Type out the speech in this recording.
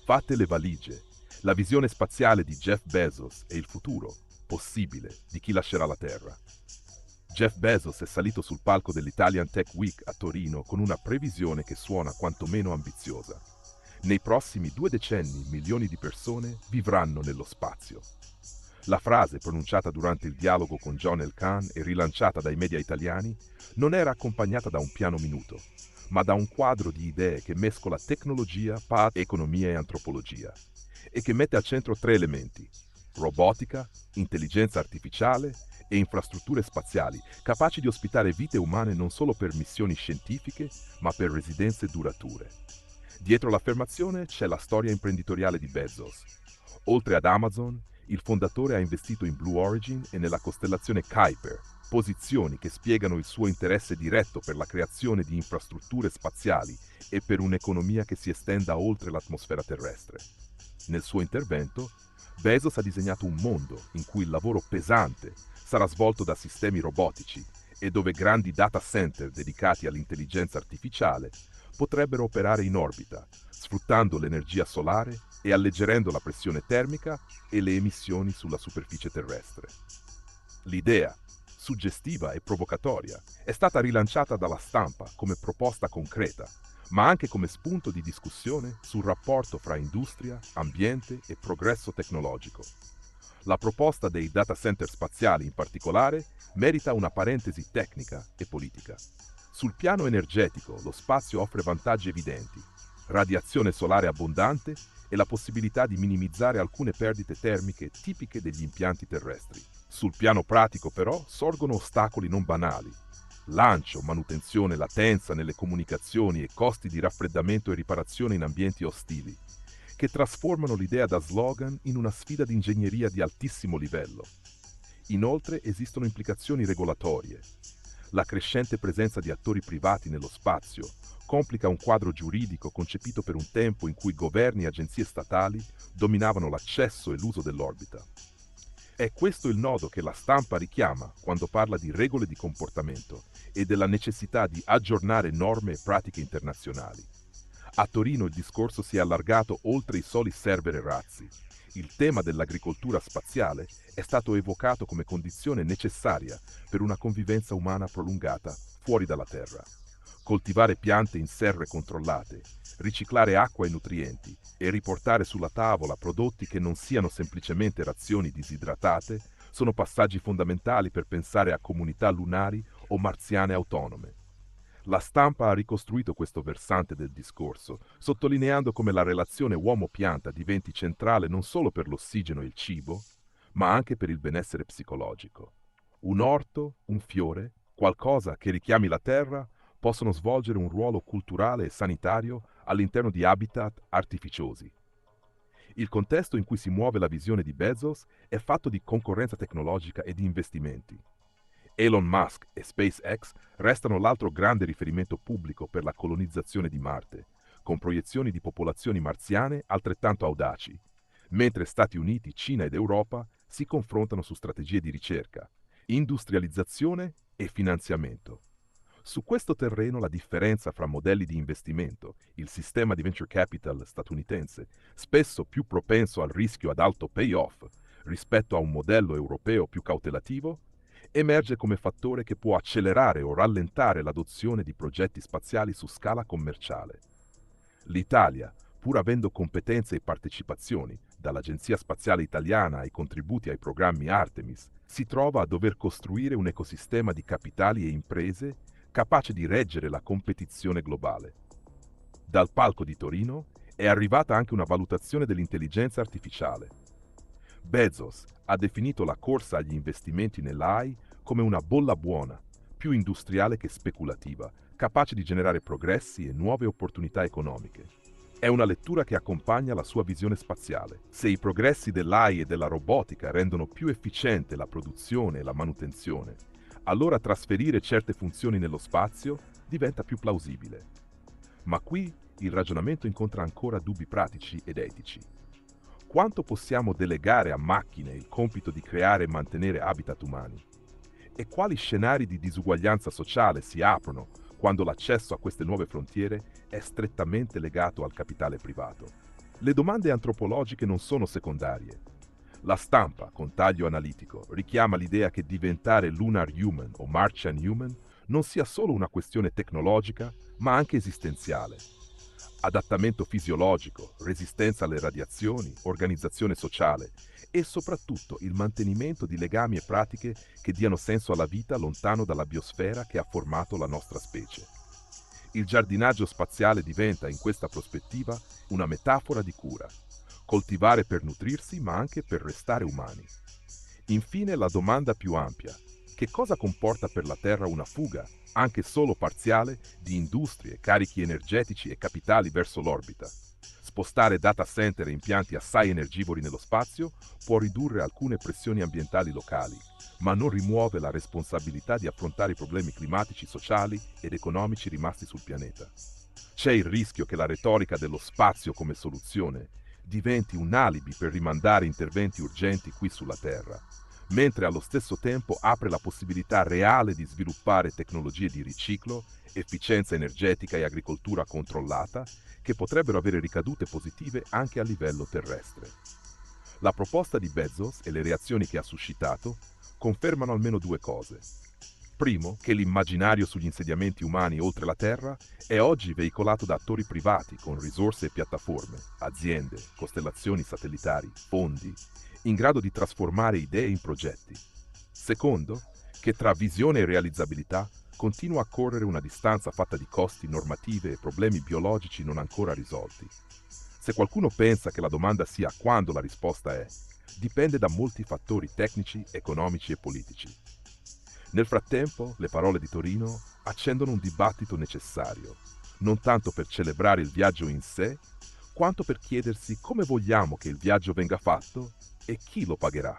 Fate le valigie. La visione spaziale di Jeff Bezos è il futuro, possibile, di chi lascerà la Terra. Jeff Bezos è salito sul palco dell'Italian Tech Week a Torino con una previsione che suona quantomeno ambiziosa. Nei prossimi 2 decenni milioni di persone vivranno nello spazio. La frase, pronunciata durante il dialogo con John L. Khan e rilanciata dai media italiani, non era accompagnata da un piano minuto, ma da un quadro di idee che mescola tecnologia, economia e antropologia, e che mette al centro tre elementi: robotica, intelligenza artificiale e infrastrutture spaziali, capaci di ospitare vite umane non solo per missioni scientifiche, ma per residenze durature. Dietro l'affermazione c'è la storia imprenditoriale di Bezos. Oltre ad Amazon, il fondatore ha investito in Blue Origin e nella costellazione Kuiper, posizioni che spiegano il suo interesse diretto per la creazione di infrastrutture spaziali e per un'economia che si estenda oltre l'atmosfera terrestre. Nel suo intervento, Bezos ha disegnato un mondo in cui il lavoro pesante sarà svolto da sistemi robotici e dove grandi data center dedicati all'intelligenza artificiale potrebbero operare in orbita, sfruttando l'energia solare e alleggerendo la pressione termica e le emissioni sulla superficie terrestre. L'idea, suggestiva e provocatoria, è stata rilanciata dalla stampa come proposta concreta, ma anche come spunto di discussione sul rapporto fra industria, ambiente e progresso tecnologico. La proposta dei data center spaziali in particolare merita una parentesi tecnica e politica. Sul piano energetico, lo spazio offre vantaggi evidenti: radiazione solare abbondante e la possibilità di minimizzare alcune perdite termiche tipiche degli impianti terrestri. Sul piano pratico, però, sorgono ostacoli non banali: lancio, manutenzione, latenza nelle comunicazioni e costi di raffreddamento e riparazione in ambienti ostili, che trasformano l'idea da slogan in una sfida di ingegneria di altissimo livello. Inoltre esistono implicazioni regolatorie. La crescente presenza di attori privati nello spazio complica un quadro giuridico concepito per un tempo in cui governi e agenzie statali dominavano l'accesso e l'uso dell'orbita. È questo il nodo che la stampa richiama quando parla di regole di comportamento e della necessità di aggiornare norme e pratiche internazionali. A Torino il discorso si è allargato oltre i soli server e razzi. Il tema dell'agricoltura spaziale è stato evocato come condizione necessaria per una convivenza umana prolungata fuori dalla Terra. Coltivare piante in serre controllate, riciclare acqua e nutrienti e riportare sulla tavola prodotti che non siano semplicemente razioni disidratate sono passaggi fondamentali per pensare a comunità lunari o marziane autonome. La stampa ha ricostruito questo versante del discorso, sottolineando come la relazione uomo-pianta diventi centrale non solo per l'ossigeno e il cibo, ma anche per il benessere psicologico. Un orto, un fiore, qualcosa che richiami la terra, possono svolgere un ruolo culturale e sanitario all'interno di habitat artificiosi. Il contesto in cui si muove la visione di Bezos è fatto di concorrenza tecnologica e di investimenti. Elon Musk e SpaceX restano l'altro grande riferimento pubblico per la colonizzazione di Marte, con proiezioni di popolazioni marziane altrettanto audaci, mentre Stati Uniti, Cina ed Europa si confrontano su strategie di ricerca, industrializzazione e finanziamento. Su questo terreno la differenza fra modelli di investimento, il sistema di venture capital statunitense, spesso più propenso al rischio ad alto payoff rispetto a un modello europeo più cautelativo, emerge come fattore che può accelerare o rallentare l'adozione di progetti spaziali su scala commerciale. L'Italia, pur avendo competenze e partecipazioni, dall'Agenzia Spaziale Italiana ai contributi ai programmi Artemis, si trova a dover costruire un ecosistema di capitali e imprese capace di reggere la competizione globale. Dal palco di Torino è arrivata anche una valutazione dell'intelligenza artificiale. Bezos ha definito la corsa agli investimenti nell'AI come una bolla buona, più industriale che speculativa, capace di generare progressi e nuove opportunità economiche. È una lettura che accompagna la sua visione spaziale. Se i progressi dell'AI e della robotica rendono più efficiente la produzione e la manutenzione, allora trasferire certe funzioni nello spazio diventa più plausibile. Ma qui il ragionamento incontra ancora dubbi pratici ed etici. Quanto possiamo delegare a macchine il compito di creare e mantenere habitat umani? E quali scenari di disuguaglianza sociale si aprono quando l'accesso a queste nuove frontiere è strettamente legato al capitale privato? Le domande antropologiche non sono secondarie. La stampa, con taglio analitico, richiama l'idea che diventare lunar human o Martian human non sia solo una questione tecnologica, ma anche esistenziale. Adattamento fisiologico, resistenza alle radiazioni, organizzazione sociale e soprattutto il mantenimento di legami e pratiche che diano senso alla vita lontano dalla biosfera che ha formato la nostra specie. Il giardinaggio spaziale diventa, in questa prospettiva, una metafora di cura. Coltivare per nutrirsi, ma anche per restare umani. Infine, la domanda più ampia. Che cosa comporta per la Terra una fuga, anche solo parziale, di industrie, carichi energetici e capitali verso l'orbita? Spostare data center e impianti assai energivori nello spazio può ridurre alcune pressioni ambientali locali, ma non rimuove la responsabilità di affrontare i problemi climatici, sociali ed economici rimasti sul pianeta. C'è il rischio che la retorica dello spazio come soluzione diventi un alibi per rimandare interventi urgenti qui sulla Terra, mentre allo stesso tempo apre la possibilità reale di sviluppare tecnologie di riciclo, efficienza energetica e agricoltura controllata che potrebbero avere ricadute positive anche a livello terrestre. La proposta di Bezos e le reazioni che ha suscitato confermano almeno due cose. Primo, che l'immaginario sugli insediamenti umani oltre la Terra è oggi veicolato da attori privati con risorse e piattaforme, aziende, costellazioni satellitari, fondi, in grado di trasformare idee in progetti. Secondo, che tra visione e realizzabilità continua a correre una distanza fatta di costi, normative e problemi biologici non ancora risolti. Se qualcuno pensa che la domanda sia quando, la risposta è dipende da molti fattori tecnici, economici e politici. Nel frattempo, le parole di Torino accendono un dibattito necessario, non tanto per celebrare il viaggio in sé, quanto per chiedersi come vogliamo che il viaggio venga fatto e chi lo pagherà.